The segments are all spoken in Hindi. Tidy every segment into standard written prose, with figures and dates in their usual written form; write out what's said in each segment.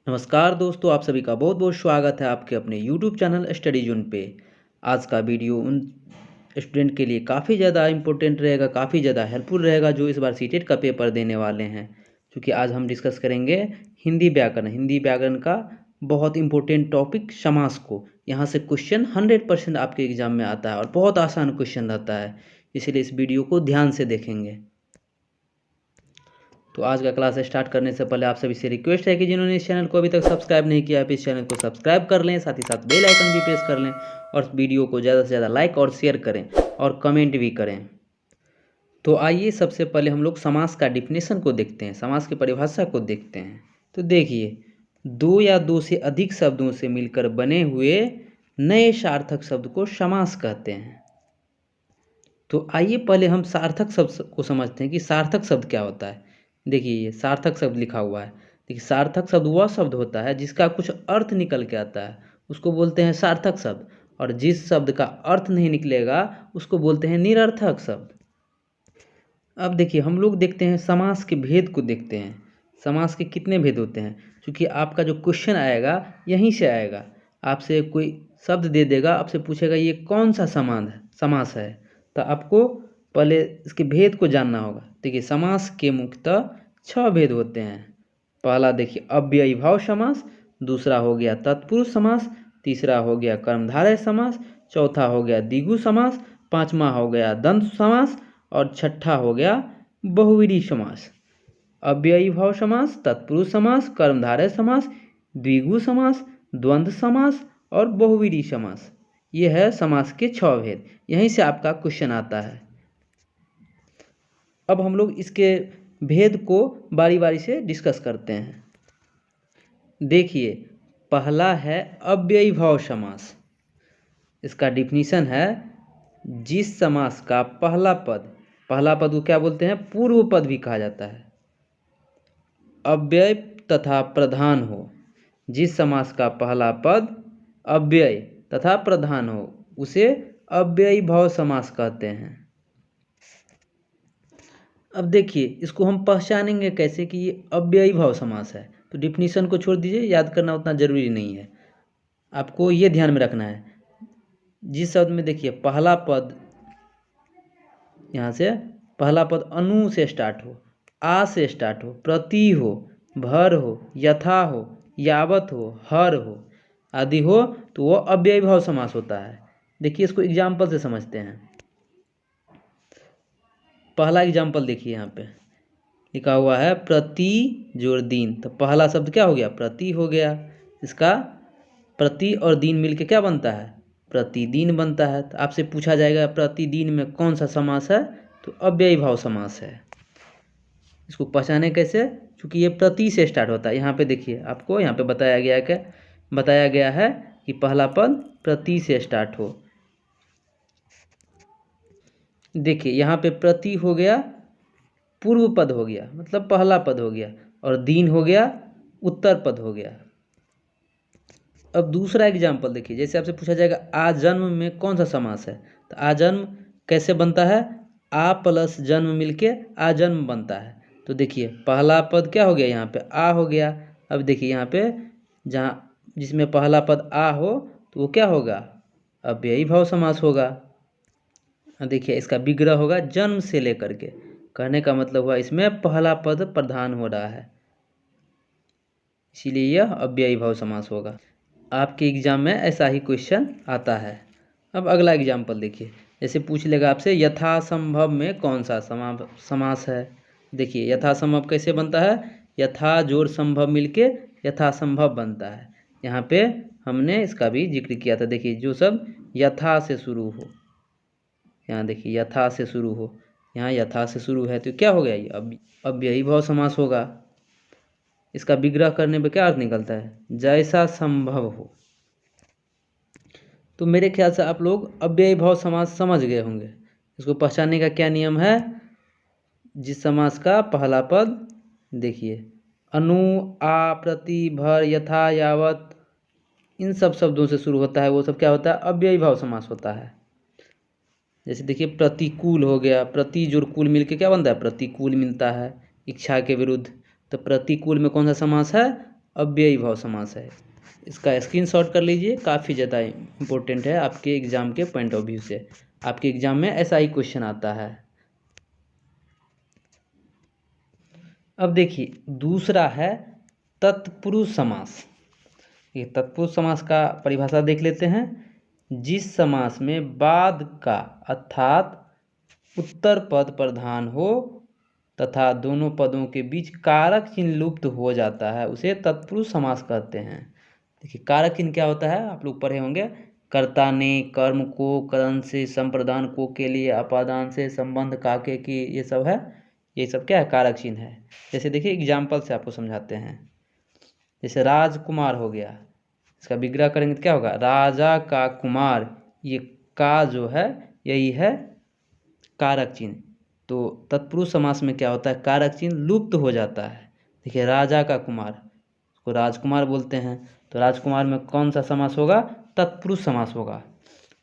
नमस्कार दोस्तों, आप सभी का बहुत बहुत स्वागत है आपके अपने YouTube चैनल स्टडी जोन पे। आज का वीडियो उन स्टूडेंट के लिए काफ़ी ज़्यादा इम्पोर्टेंट रहेगा, काफ़ी ज़्यादा हेल्पफुल रहेगा जो इस बार सीटेट का पेपर देने वाले हैं। क्योंकि आज हम डिस्कस करेंगे हिंदी व्याकरण का बहुत इम्पोर्टेंट टॉपिक समास को। यहाँ से क्वेश्चन 100% आपके एग्जाम में आता है और बहुत आसान क्वेश्चन रहता है, इसीलिए इस वीडियो को ध्यान से देखेंगे। तो आज का क्लास स्टार्ट करने से पहले आप सभी से रिक्वेस्ट है कि जिन्होंने इस चैनल को अभी तक सब्सक्राइब नहीं किया है, इस चैनल को सब्सक्राइब कर लें, साथ ही साथ बेल आइकन भी प्रेस कर लें और वीडियो को ज़्यादा से ज़्यादा लाइक और शेयर करें और कमेंट भी करें। तो आइए सबसे पहले हम लोग समास का डिफिनेशन को देखते हैं, समास की परिभाषा को देखते हैं। तो देखिए, दो या दो से अधिक शब्दों से मिलकर बने हुए नए सार्थक शब्द को समास कहते हैं। तो आइए पहले हम सार्थक शब्द को समझते हैं कि सार्थक शब्द क्या होता है। देखिए, ये सार्थक शब्द लिखा हुआ है। देखिए, सार्थक शब्द वह शब्द होता है जिसका कुछ अर्थ निकल के आता है, उसको बोलते हैं सार्थक शब्द। और जिस शब्द का अर्थ नहीं निकलेगा उसको बोलते हैं निरर्थक शब्द। अब देखिए, हम लोग देखते हैं समास के भेद को देखते हैं। समास के कितने भेद होते हैं, क्योंकि आपका जो क्वेश्चन आएगा यहीं से आएगा। आपसे कोई शब्द दे देगा, आपसे पूछेगा ये कौन सा समास है, तो आपको पहले इसके भेद को जानना होगा। देखिए, समास के मुख्यतः 6 भेद होते हैं। पहला देखिए अव्ययीभाव समास, दूसरा हो गया तत्पुरुष समास, तीसरा हो गया कर्मधारय समास, चौथा हो गया द्विगु समास, पांचवा हो गया द्वंद्व समास और छठा हो गया बहुव्रीहि समास। अव्ययीभाव समास, तत्पुरुष समास, कर्मधारय समास, द्विगु समास, द्वंद्व समास और बहुव्रीहि समास। ये है समास के 6 भेद। यहीं से आपका क्वेश्चन आता है। अब हम लोग इसके भेद को बारी बारी से डिस्कस करते हैं। देखिए, पहला है अव्ययीभाव समास। इसका डिफिनीशन है जिस समास का पहला पद को क्या बोलते हैं, पूर्व पद भी कहा जाता है, अव्यय तथा प्रधान हो। जिस समास का पहला पद अव्यय तथा प्रधान हो उसे अव्ययीभाव समास कहते हैं। अब देखिए, इसको हम पहचानेंगे कैसे कि ये अव्ययीभाव समास है। तो डिफिनीशन को छोड़ दीजिए, याद करना उतना ज़रूरी नहीं है, आपको ये ध्यान में रखना है। जिस शब्द में देखिए पहला पद, यहाँ से पहला पद अनु से स्टार्ट हो, आ से स्टार्ट हो, प्रति हो, भर हो, यथा हो, यावत हो, हर हो आदि हो, तो वो अव्ययीभाव समास होता है। देखिए, इसको एग्जाम्पल से समझते हैं। पहला एग्जाम्पल देखिए, यहाँ पे लिखा हुआ है प्रति जोड़ दिन। तो पहला शब्द क्या हो गया, प्रति हो गया। इसका प्रति और दिन मिलके क्या बनता है, प्रतिदिन बनता है। तो आपसे पूछा जाएगा प्रतिदिन में कौन सा समास है, तो अव्ययीभाव समास है। इसको पहचाने कैसे, क्योंकि ये प्रति से स्टार्ट होता है। यहाँ पे देखिए, आपको यहाँ पे बताया गया है कि पहला पद प्रति से स्टार्ट हो। देखिए, यहाँ पे प्रति हो गया, पूर्व पद हो गया, मतलब पहला पद हो गया, और दिन हो गया, उत्तर पद हो गया। अब दूसरा एग्जाम्पल देखिए, जैसे आपसे पूछा जाएगा आजन्म में कौन सा समास है, तो आजन्म कैसे बनता है, आ प्लस जन्म मिलके आजन्म बनता है। तो देखिए, पहला पद क्या हो गया, यहाँ पे आ हो गया। अब देखिए, यहाँ पे जहाँ जिसमें पहला पद आ हो तो वो क्या होगा, अव्ययीभाव समास होगा। देखिए, इसका विग्रह होगा जन्म से लेकर के। कहने का मतलब हुआ इसमें पहला पद प्रधान हो रहा है, इसीलिए यह अव्ययीभाव समास होगा। आपके एग्जाम में ऐसा ही क्वेश्चन आता है। अब अगला एग्जाम्पल देखिए, जैसे पूछ लेगा आपसे यथासंभव में कौन सा समास है। देखिए, यथासंभव कैसे बनता है, यथा जोड़ संभव मिलके यथासंभव बनता है। यहाँ पे हमने इसका भी जिक्र किया था। देखिए, जो सब यथा से शुरू हो, यहाँ देखिए यथा से शुरू हो, यहाँ यथा से शुरू है, तो क्या हो गया, ये अव्ययीभाव समास होगा। इसका विग्रह करने पे क्या अर्थ निकलता है, जैसा संभव हो। तो मेरे ख्याल से आप लोग अव्ययीभाव समास समझ गए होंगे। इसको पहचानने का क्या नियम है, जिस समास का पहला पद देखिए अनु, आ, प्रति, भर, यथा, यावत इन सब शब्दों से शुरू होता है, वो सब क्या होता है, अव्ययीभाव समास होता है। जैसे देखिए, प्रतिकूल हो गया, प्रति जोड़ कूल मिल के क्या बनता है, प्रतिकूल मिलता है, इच्छा के विरुद्ध। तो प्रतिकूल में कौन सा समास है, अव्ययी भाव समास है। इसका स्क्रीनशॉट कर लीजिए, काफ़ी ज़्यादा इम्पोर्टेंट है आपके एग्ज़ाम के पॉइंट ऑफ व्यू से। आपके एग्ज़ाम में ऐसा ही क्वेश्चन आता है। अब देखिए दूसरा है तत्पुरुष समास। ये तत्पुरुष समास का परिभाषा देख लेते हैं। जिस समास में बाद का अर्थात उत्तर पद प्रधान हो तथा दोनों पदों के बीच कारक चिन्ह लुप्त हो जाता है उसे तत्पुरुष समास कहते हैं। देखिए कारक चिन्ह क्या होता है, आप लोग पढ़े होंगे। कर्ता ने, कर्म को, करण से, संप्रदान को, के लिए, अपादान से, संबंध, काके की, ये सब है। ये सब क्या है, कारक चिन्ह है। जैसे देखिए एग्जाम्पल से आपको समझाते हैं। जैसे राजकुमार हो गया, इसका विग्रह करेंगे तो क्या होगा, राजा का कुमार। ये का जो है यही है कारक चिन्ह। तो तत्पुरुष समास में क्या होता है, कारक चिन्ह लुप्त हो जाता है। देखिए राजा का कुमार, उसको राजकुमार बोलते हैं, तो राजकुमार में कौन सा समास होगा, तत्पुरुष समास होगा।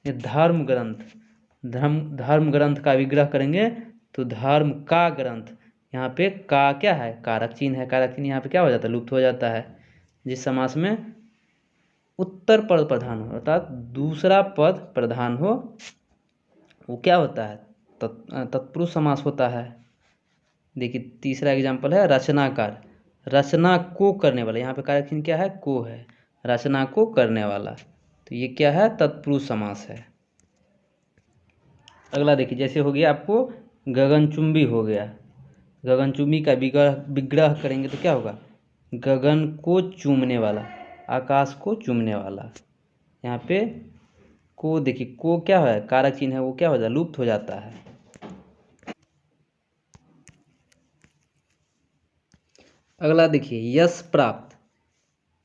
ये धर्म ग्रंथ, धर्म ग्रंथ का विग्रह करेंगे तो धर्म का ग्रंथ, यहाँ पे का क्या है, कारक चिन्ह है। कारक चिन्ह यहाँ पे क्या हो जाता है, लुप्त हो जाता है। जिस समास में उत्तर पद प्रधान हो अर्थात दूसरा पद प्रधान हो वो क्या होता है, तत्पुरुष समास होता है। देखिए तीसरा एग्जाम्पल है रचनाकार, रचना को करने वाला। यहाँ पे कारक चिन्ह क्या है, को है, रचना को करने वाला, तो ये क्या है, तत्पुरुष समास है। अगला देखिए जैसे हो गया आपको गगनचुंबी हो गया। गगनचुंबी का विग्रह करेंगे तो क्या होगा, गगन को चूमने वाला, आकाश को चूमने वाला। यहाँ पे को देखिए को क्या है, कारक चिन्ह है, वो क्या हो जाता है, लुप्त हो जाता है। अगला देखिए यश प्राप्त,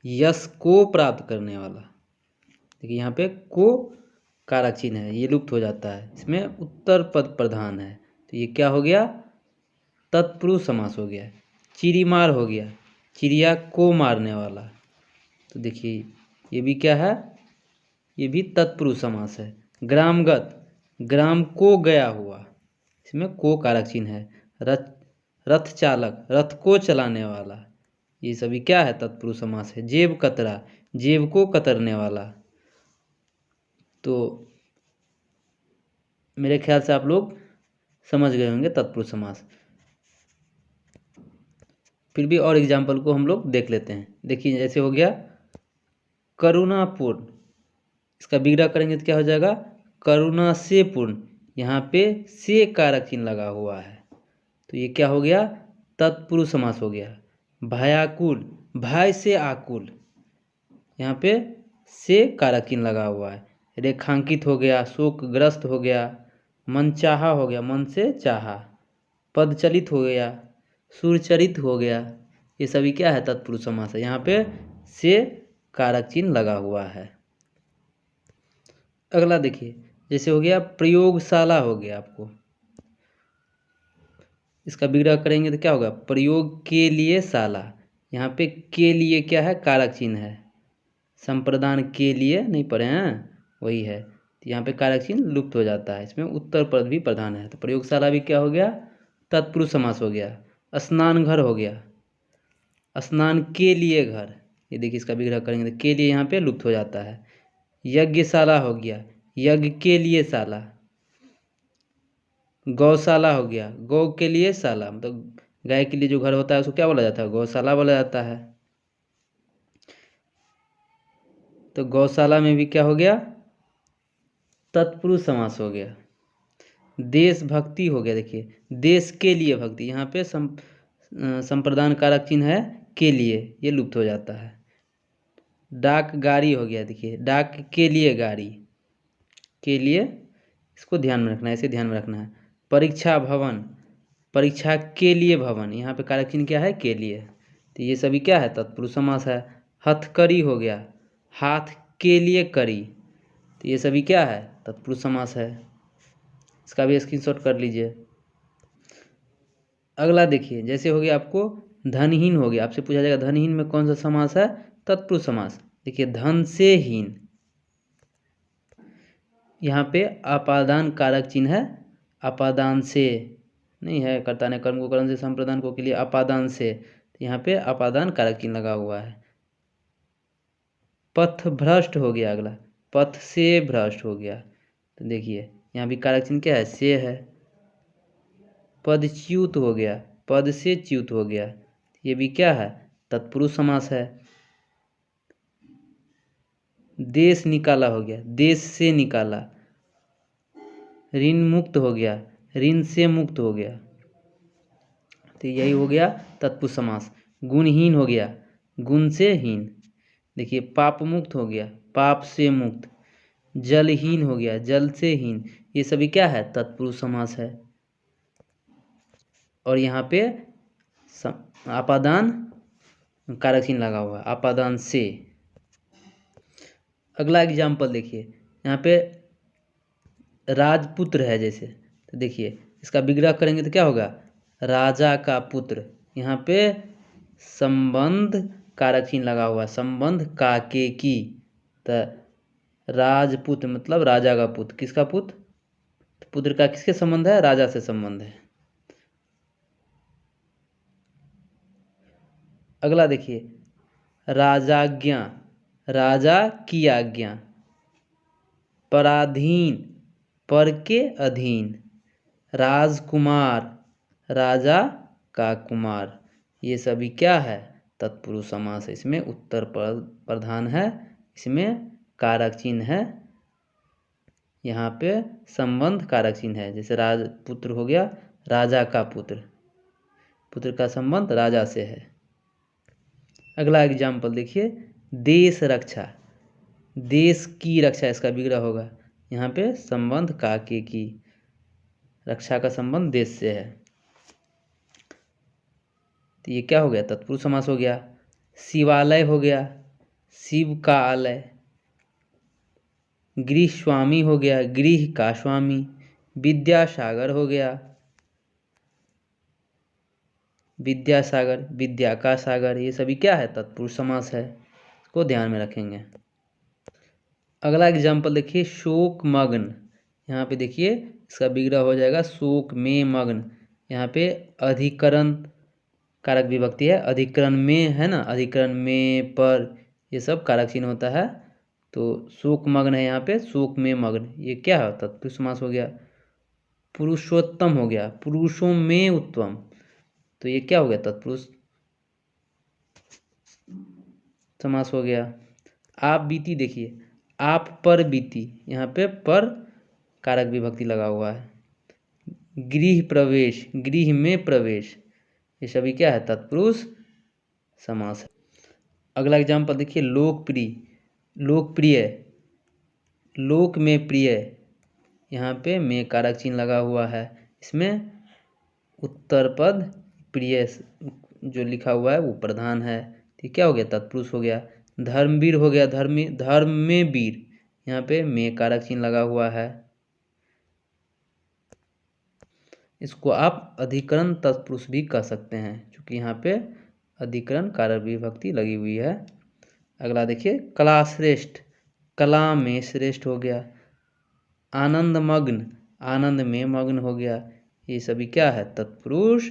यश को प्राप्त करने वाला। देखिए यहाँ पे को कारक चिन्ह है, ये लुप्त हो जाता है। इसमें उत्तर पद प्रधान है, तो ये क्या हो गया, तत्पुरुष समास हो गया। चिड़ीमार हो गया, चिड़िया को मारने वाला, तो देखिए ये भी क्या है, ये भी तत्पुरुष समास है। ग्रामगत, ग्राम को गया हुआ, इसमें को कारक चिन्ह है। रथ चालक, रथ को चलाने वाला, ये सभी क्या है, तत्पुरुष समास है। जेब कतरा, जेब को कतरने वाला। तो मेरे ख्याल से आप लोग समझ गए होंगे तत्पुरुष समास। फिर भी और एग्जाम्पल को हम लोग देख लेते हैं। देखिए जैसे हो गया करुणापूर्ण, इसका विग्रह करेंगे तो क्या हो जाएगा, करुणा से पूर्ण। यहाँ पे से कारक चिन्ह लगा हुआ है, तो ये क्या हो गया, तत्पुरुष समास हो गया। भयाकुल, भय से आकुल, यहाँ पे से कारक चिन्ह लगा हुआ है। रेखांकित हो गया, शोकग्रस्त हो गया, मनचाहा हो गया, मन से चाहा। पदचलित हो गया, सुरचरित हो गया, ये सभी क्या है, तत्पुरुष समास है। यहाँ पे से कारक चिन्ह लगा हुआ है। अगला देखिए जैसे हो गया प्रयोगशाला हो गया, आपको इसका विग्रह करेंगे तो क्या होगा, प्रयोग के लिए शाला। यहाँ पे के लिए क्या है, कारक चिन्ह है। संप्रदान के लिए नहीं पढ़े हैं, वही है, तो यहाँ पे कारक चिन्ह लुप्त हो जाता है। इसमें उत्तर पद भी प्रधान है, तो प्रयोगशाला भी क्या हो गया, तत्पुरुष समास हो गया। स्नान घर हो गया, स्नान के लिए घर, ये देखिए इसका विग्रह करेंगे तो के लिए यहाँ पे लुप्त हो जाता है। यज्ञशाला हो गया, यज्ञ के लिए शाला। गौशाला हो गया, गौ के लिए शाला, मतलब गाय के लिए जो घर होता है उसको क्या बोला जाता है, गौशाला बोला जाता है। तो गौशाला में भी क्या हो गया, तत्पुरुष समास हो गया। देशभक्ति हो गया, देखिए देश के लिए भक्ति, यहाँ पे संप्रदान कारक चिन्ह है के लिए, ये लुप्त हो जाता है। डाक गाड़ी हो गया, देखिए डाक के लिए गाड़ी, के लिए इसको ध्यान में रखना है, इसे ध्यान में रखना है। परीक्षा भवन, परीक्षा के लिए भवन, यहाँ पे कारक चिन्ह क्या है, के लिए, तो ये सभी क्या है, तत्पुरुष समास है। हथकड़ी हो गया, हाथ के लिए कड़ी, तो ये सभी क्या है, तत्पुरुष समास है। इसका भी स्क्रीनशॉट कर लीजिए। अगला देखिए जैसे हो गया आपको धनहीन हो गया, आपसे पूछा जाएगा धनहीन में कौन सा समास है, तत्पुरुष समास। देखिए धन से हीन, यहाँ पे अपादान कारक चिन्ह है, अपादान से नहीं है, कर्ता ने कर्म को करण से, संप्रदान को के लिए अपादान से, तो यहाँ पे अपादान कारक चिन्ह लगा हुआ है। पथ भ्रष्ट हो गया। अगला पथ से भ्रष्ट हो गया। तो देखिए यहाँ भी कारक चिन्ह क्या है, से है। पदच्युत हो गया, पद से च्युत हो गया, ये भी क्या है, तत्पुरुष समास है। देश निकाला हो गया, देश से निकाला। ऋण मुक्त हो गया, ऋण से मुक्त हो गया। तो यही हो गया तत्पुरुष समास। गुणहीन हो गया, गुण से हीन। देखिए पाप मुक्त हो गया, पाप से मुक्त। जलहीन हो गया, जल से हीन। ये सभी क्या है, तत्पुरुष समास है। और यहाँ पे आपादान कारक चिन्ह लगा हुआ है, आपादान से। अगला एग्जाम्पल देखिए, यहाँ पे राजपुत्र है जैसे, तो देखिए इसका विग्रह करेंगे तो क्या होगा, राजा का पुत्र। यहाँ पे संबंध कारक चिन्ह लगा हुआ है, संबंध का के की। तो राजपुत्र मतलब राजा का पुत्र। किसका पुत्र, तो पुत्र का किसके संबंध है, राजा से संबंध है। अगला देखिए राजाज्ञा, राजा की आज्ञा। पराधीन, पर के अधीन। राजकुमार, राजा का कुमार। ये सभी क्या है, तत्पुरुष समास है। इसमें उत्तर प्रधान है, इसमें कारक चिन्ह है, यहाँ पे संबंध कारक चिन्ह है। जैसे राजपुत्र हो गया, राजा का पुत्र, पुत्र का संबंध राजा से है। अगला एग्जाम्पल देखिए, देश रक्षा, देश की रक्षा, इसका विग्रह होगा। यहाँ पे संबंध का के की, रक्षा का संबंध देश से है। तो ये क्या हो गया, तत्पुरुष समास हो गया। शिवालय हो गया, शिव का आलय। गृह स्वामी हो गया, गृह का स्वामी। विद्यासागर हो गया, विद्यासागर, विद्या का सागर। ये सभी क्या है, तत्पुरुष समास है, इसको ध्यान में रखेंगे। अगला एग्जाम्पल देखिए, शोक मग्न। यहाँ पे देखिए इसका विग्रह हो जाएगा शोक में मग्न। यहाँ पे अधिकरण कारक विभक्ति है, अधिकरण में है ना, अधिकरण में पर, ये सब कारक चिन्ह होता है। तो शोक मग्न है, यहाँ पे शोक में मग्न, ये क्या है, तत्पुरुष समास हो गया। पुरुषोत्तम हो गया, पुरुषों में उत्तम, तो ये क्या हो गया, तत्पुरुष समास हो गया। आप बीती देखिए, आप पर बीती, यहाँ पे पर कारक विभक्ति लगा हुआ है। गृह प्रवेश, गृह में प्रवेश, ये सभी क्या है, तत्पुरुष समास है। अगला एग्जाम्पल देखिए, लोकप्रिय, लोकप्रिय, लोक में प्रिय, यहाँ पे में कारक चिन्ह लगा हुआ है। इसमें उत्तर पद प्रिय जो लिखा हुआ है वो प्रधान है, तो क्या हो गया, तत्पुरुष हो गया। धर्मवीर हो गया, धर्म में वीर, यहाँ पे में कारक चिन्ह लगा हुआ है। इसको आप अधिकरण तत्पुरुष भी कह सकते हैं, क्योंकि यहाँ पे अधिकरण कारक विभक्ति लगी हुई है। अगला देखिए, कला श्रेष्ठ, कला में श्रेष्ठ हो गया। आनंद मग्न, आनंद में मग्न हो गया। ये सभी क्या है, तत्पुरुष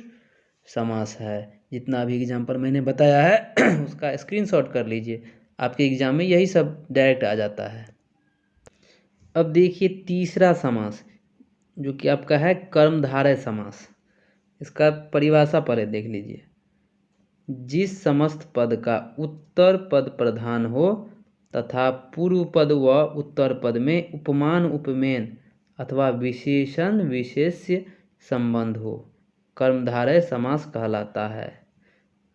समास है। जितना भी एग्जाम्पल मैंने बताया है उसका स्क्रीनशॉट कर लीजिए, आपके एग्जाम में यही सब डायरेक्ट आ जाता है। अब देखिए तीसरा समास, जो कि आपका है कर्मधारय समास। इसका परिभाषा पढ़े देख लीजिए। जिस समस्त पद का उत्तर पद प्रधान हो तथा पूर्व पद व उत्तर पद में उपमान उपमेय अथवा विशेषण विशेष्य संबंध हो, कर्मधारय समास कहलाता है।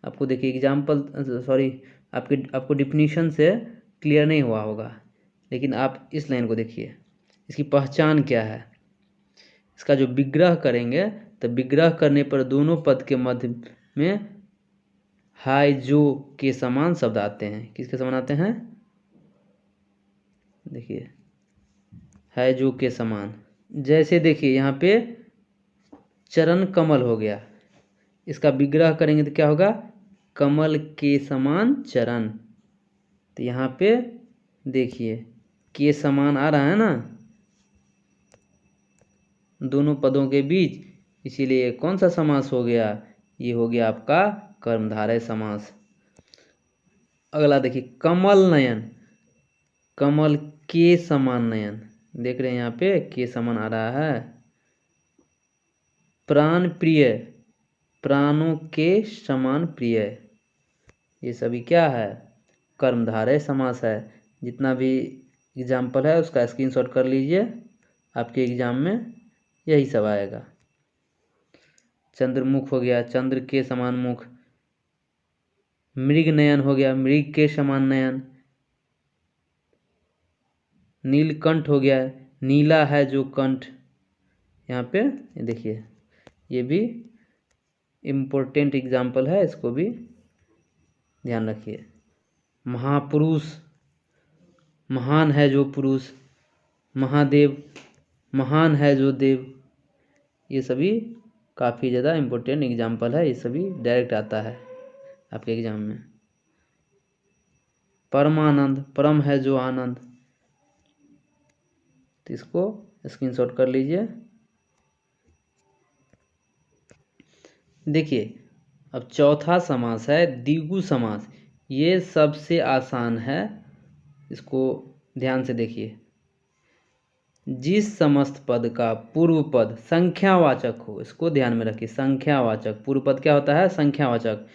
आपको देखिए एग्जाम्पल, सॉरी, आपको डिफिनीशन से क्लियर नहीं हुआ होगा, लेकिन आप इस लाइन को देखिए, इसकी पहचान क्या है। इसका जो विग्रह करेंगे तो विग्रह करने पर दोनों पद के मध्य में हाय जो के समान शब्द आते हैं। किसके समान आते हैं, देखिए है जो के समान। जैसे देखिए यहाँ पे चरण कमल हो गया, इसका विग्रह करेंगे तो क्या होगा, कमल के समान चरण। तो यहाँ पे देखिए के समान आ रहा है ना दोनों पदों के बीच, इसीलिए कौन सा समास हो गया, ये हो गया आपका कर्मधारय समास। अगला देखिए, कमल नयन, कमल के समान नयन, देख रहे हैं यहाँ पे के समान आ रहा है। प्राण प्रिय, प्राणों के समान प्रिय, ये सभी क्या है, कर्मधारय समास है। जितना भी एग्जाम्पल है उसका स्क्रीनशॉट कर लीजिए, आपके एग्जाम में यही सब आएगा। चंद्रमुख हो गया, चंद्र के समान मुख। मृग नयन हो गया, मृग के समान नयन। नीलकंठ हो गया, नीला है जो कंठ। यहाँ पे देखिए ये भी इम्पोर्टेंट एग्जाम्पल है, इसको भी ध्यान रखिए। महापुरुष, महान है जो पुरुष। महादेव, महान है जो देव। ये सभी काफ़ी ज़्यादा इम्पोर्टेंट एग्जाम्पल है, ये सभी डायरेक्ट आता है आपके एग्जाम में। परमानंद, परम है जो आनंद, तो इसको स्क्रीनशॉट कर लीजिए। देखिए अब चौथा समास है द्विगु समास, ये सबसे आसान है, इसको ध्यान से देखिए। जिस समस्त पद का पूर्व पद संख्यावाचक हो, इसको ध्यान में रखिए, संख्यावाचक। पूर्व पद क्या होता है, संख्यावाचक।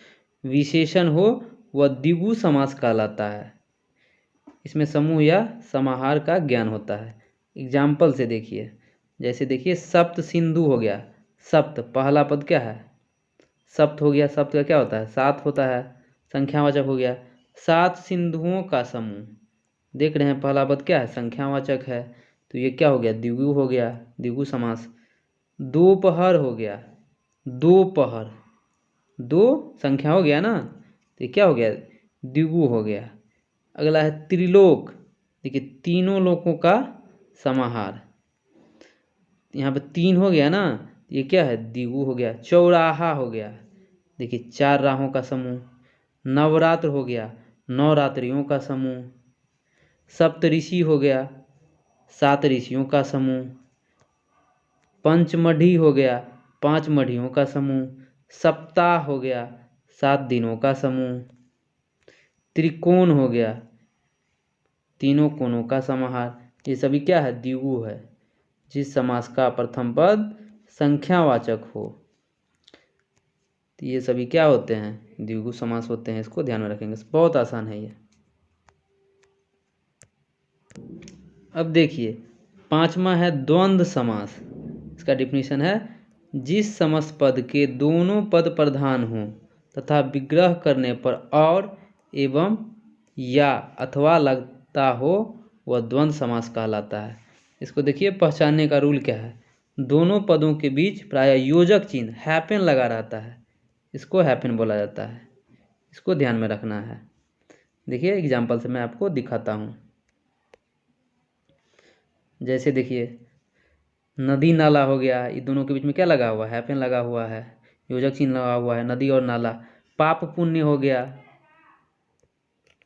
विशेषण हो वह द्विगु समास कहलाता है। इसमें समूह या समाहार का ज्ञान होता है। एग्जाम्पल से देखिए, जैसे देखिए सप्त सिंधु हो गया। सप्त पहला पद क्या है, सप्त हो गया, सप्त का क्या होता है, सात होता है, संख्यावाचक हो गया। सात सिंधुओं का समूह, देख रहे हैं पहला पद क्या है, संख्यावाचक है, तो ये क्या हो गया, द्विगु हो गया, द्विगु समास। दोपहर हो गया, दोपहर, दो संख्या हो गया ना, तो ये क्या हो गया, द्विगु हो गया। अगला है त्रिलोक, देखिए तीनों लोकों का समाहार, यहाँ पे तीन हो गया ना, ये क्या है, द्विगु हो गया। चौराहा हो गया, देखिए चार राहों का समूह। नवरात्र हो गया, नौ रात्रियों का समूह। सप्तऋषि हो गया, सात ऋषियों का समूह। पंचमढ़ी हो गया, पांच मढ़ियों का समूह। सप्ताह हो गया, 7 दिनों का समूह। त्रिकोण हो गया, तीनों कोणों का समाहार। ये सभी क्या है, द्विगु है। जिस समास का प्रथम पद संख्यावाचक हो, तो ये सभी क्या होते हैं, द्विगु समास होते हैं। इसको ध्यान में रखेंगे, बहुत आसान है ये। अब देखिए पांचवा है द्वंद्व समास। इसका डिफिनीशन है, जिस समस्त पद के दोनों पद प्रधान हों तथा विग्रह करने पर और एवं या अथवा लगता हो वह द्वंद्व समास कहलाता है। इसको देखिए पहचानने का रूल क्या है, दोनों पदों के बीच प्रायः योजक चिन्ह हैपेन लगा रहता है, इसको हैपेन बोला जाता है। इसको ध्यान में रखना है। देखिए एग्जाम्पल से मैं आपको दिखाता हूँ। जैसे देखिए नदी नाला हो गया, ये दोनों के बीच में क्या लगा हुआ है, हैपेन लगा हुआ है, योजक चिन्ह लगा हुआ है, नदी और नाला। पाप पुण्य हो गया,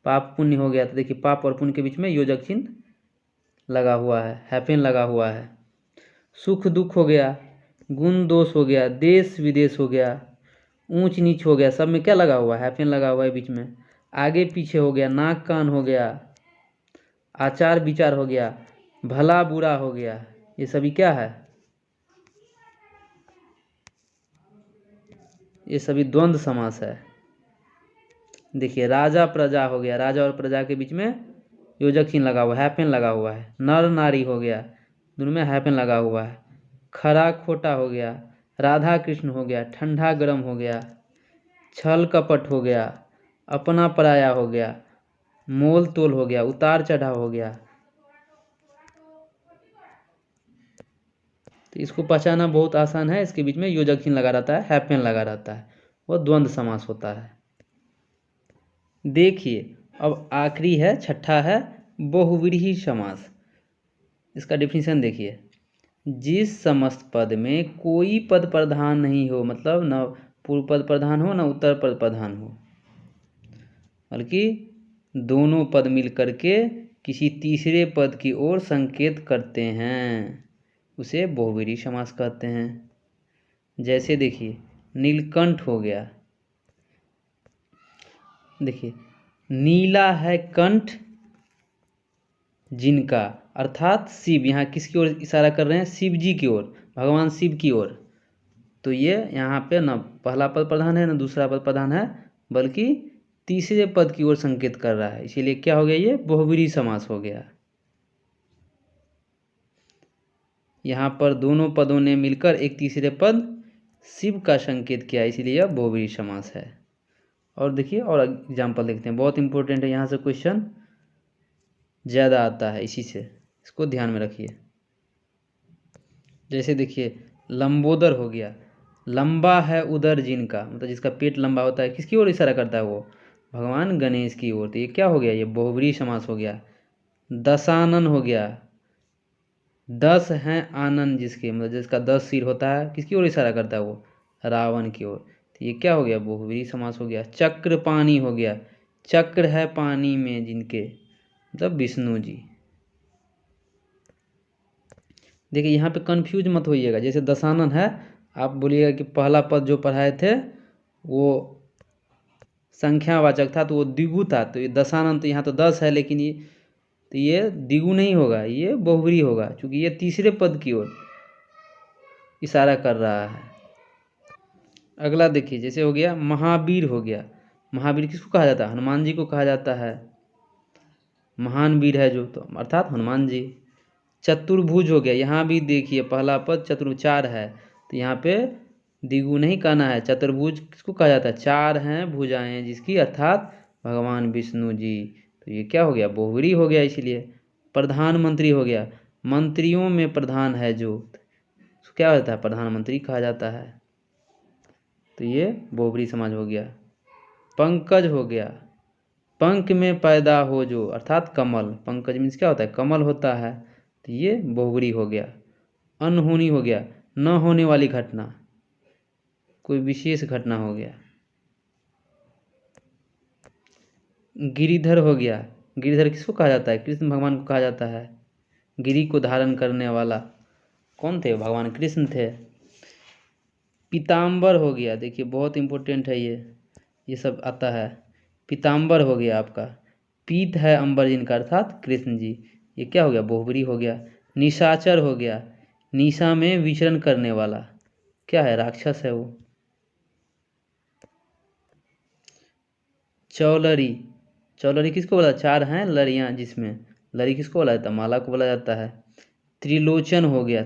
पाप पुण्य हो गया, तो देखिए पाप और पुण्य के बीच में योजक चिन्ह लगा हुआ है, हैपेन लगा हुआ है। सुख दुख हो गया, गुण दोष हो गया, देश विदेश हो गया, ऊंच नीच हो गया, सब में क्या लगा हुआ है, हैपेन लगा हुआ है बीच में। आगे पीछे हो गया, नाक कान हो गया, आचार विचार हो गया, भला बुरा हो गया, ये सभी क्या है, ये सभी द्वंद्व समास है। देखिए राजा प्रजा हो गया, राजा और प्रजा के बीच में योजक चिन्ह लगा हुआ है, हैपेन लगा हुआ है। नर नारी हो गया, दोनों में हैपेन लगा हुआ है। खरा खोटा हो गया, राधा कृष्ण हो गया, ठंडा गर्म हो गया, छल कपट हो गया, अपना पराया हो गया, मोल तोल हो गया, उतार चढ़ाव हो गया। तो इसको पहचानना बहुत आसान है, इसके बीच में योजक चिन्ह लगा रहता है, हैपेन लगा रहता है, वो द्वंद्व समास होता है। देखिए अब आखिरी है, छठा है बहुव्रीहि समास। इसका डिफिनीशन देखिए, जिस समस्त पद में कोई पद प्रधान नहीं हो, मतलब न पूर्व पद प्रधान हो न उत्तर पद प्रधान हो, बल्कि दोनों पद मिलकर के किसी तीसरे पद की ओर संकेत करते हैं, उसे बहुव्रीहि समास कहते हैं। जैसे देखिए नीलकंठ हो गया, देखिए नीला है कंठ, जिनका, अर्थात शिव। यहाँ किसकी ओर इशारा कर रहे हैं? शिव जी की ओर, भगवान शिव की ओर। तो ये यहाँ पे न पहला पद प्रधान है न दूसरा पद प्रधान है, बल्कि तीसरे पद की ओर संकेत कर रहा है, इसीलिए क्या हो गया? ये बहुब्रीहि समास हो गया। यहाँ पर दोनों पदों ने मिलकर एक तीसरे पद शिव का संकेत किया, इसीलिए यह बहुब्रीहि समास है। और देखिए और एग्जाम्पल देखते हैं, बहुत इंपॉर्टेंट है, यहाँ से क्वेश्चन ज़्यादा आता है, इसी से इसको ध्यान में रखिए। जैसे देखिए लंबोदर हो गया, लंबा है उदर जिनका, मतलब जिसका पेट लंबा होता है, किसकी ओर इशारा करता है? वो भगवान गणेश की ओर। तो ये क्या हो गया? ये बहुब्रीहि समास हो गया। दशानन हो गया, 10 हैं आनन जिसके, मतलब जिसका 10 सिर होता है, किसकी ओर इशारा करता है? वो रावण की ओर। तो ये क्या हो गया? बहुब्रीहि समास हो गया। चक्र पानी हो गया, चक्र है पानी में जिनके, मतलब विष्णु जी। देखिए यहाँ पे कंफ्यूज मत होइएगा, जैसे दशानन है, आप बोलिएगा कि पहला पद जो पढ़ाए थे वो संख्यावाचक था, तो वो द्विगु था, तो ये दशानन, तो यहाँ तो 10 है, लेकिन ये द्विगु नहीं होगा, ये बहुब्रीहि होगा, क्योंकि ये तीसरे पद की ओर इशारा कर रहा है। अगला देखिए, जैसे हो गया महावीर हो गया, महावीर किसको कहा जाता है? हनुमान जी को कहा जाता है, महान वीर है जो, तो अर्थात हनुमान जी। चतुर्भुज हो गया, यहाँ भी देखिए पहला पद चतुर्चार है, तो यहाँ पे द्विगु नहीं कहना है। चतुर्भुज किसको कहा जाता है? 4 हैं भुजाएं जिसकी, अर्थात भगवान विष्णु जी। तो ये क्या हो गया? बहुब्रीहि हो गया, इसीलिए। प्रधानमंत्री हो गया, मंत्रियों में प्रधान है जो, तो क्या होता है? प्रधानमंत्री कहा जाता है, तो ये बहुब्रीहि समास हो गया। पंकज हो गया, पंख में पैदा हो जो, अर्थात कमल, पंकज मीन्स क्या होता है? कमल होता है, तो ये बहुब्रीहि हो गया। अनहोनी हो गया, न होने वाली घटना, कोई विशेष घटना हो गया। गिरिधर हो गया, गिरिधर किसको कहा जाता है? कृष्ण भगवान को कहा जाता है। गिरि को धारण करने वाला कौन थे? भगवान कृष्ण थे। पीताम्बर हो गया, देखिए बहुत इंपॉर्टेंट है ये सब आता है। पीताम्बर हो गया आपका, पीत है अंबर जिनका, अर्थात कृष्ण जी। ये क्या हो गया? बहुब्रीहि हो गया। निशाचर हो गया, निशा में विचरण करने वाला, क्या है? राक्षस है वो। चौलरी, चौलरी किसको बोला? 4 हैं लड़ियाँ जिसमें, लड़ी किसको बोला जाता है? माला को बोला जाता है। त्रिलोचन हो गया,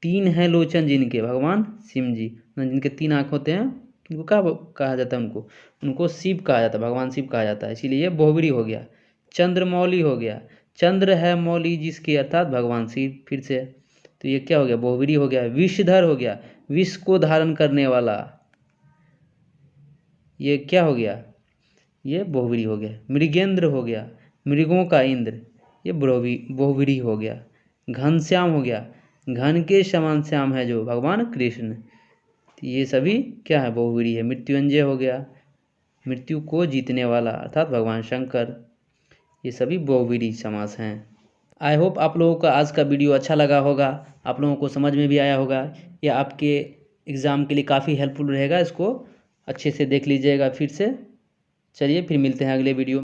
3 हैं लोचन जिनके, भगवान शिव जी, जिनके 3 आँख होते हैं, उनको क्या कहा जाता है? उनको शिव कहा जाता है, भगवान शिव कहा जाता है, इसीलिए ये बहुब्रीहि हो गया। चंद्रमौली हो गया, चंद्र है मौली जिसके, अर्थात भगवान शिव, फिर से, तो ये क्या हो गया? बहुब्रीहि हो गया। विषधर हो गया, विष को धारण करने वाला, ये क्या हो गया? ये बहुब्रीहि हो गया। मृगेंद्र हो गया, मृगों का इंद्र, ये बहुब्रीहि हो गया। घनश्याम हो गया, घन के समान श्याम है जो, भगवान कृष्ण, तो ये सभी क्या है? बहुब्रीहि है। मृत्युंजय हो गया, मृत्यु को जीतने वाला, अर्थात भगवान शंकर, ये सभी बहुब्रीहि समास हैं। आई होप आप लोगों का आज का वीडियो अच्छा लगा होगा, आप लोगों को समझ में भी आया होगा, ये आपके एग्ज़ाम के लिए काफ़ी हेल्पफुल रहेगा, इसको अच्छे से देख लीजिएगा फिर से। चलिए फिर मिलते हैं अगले वीडियो।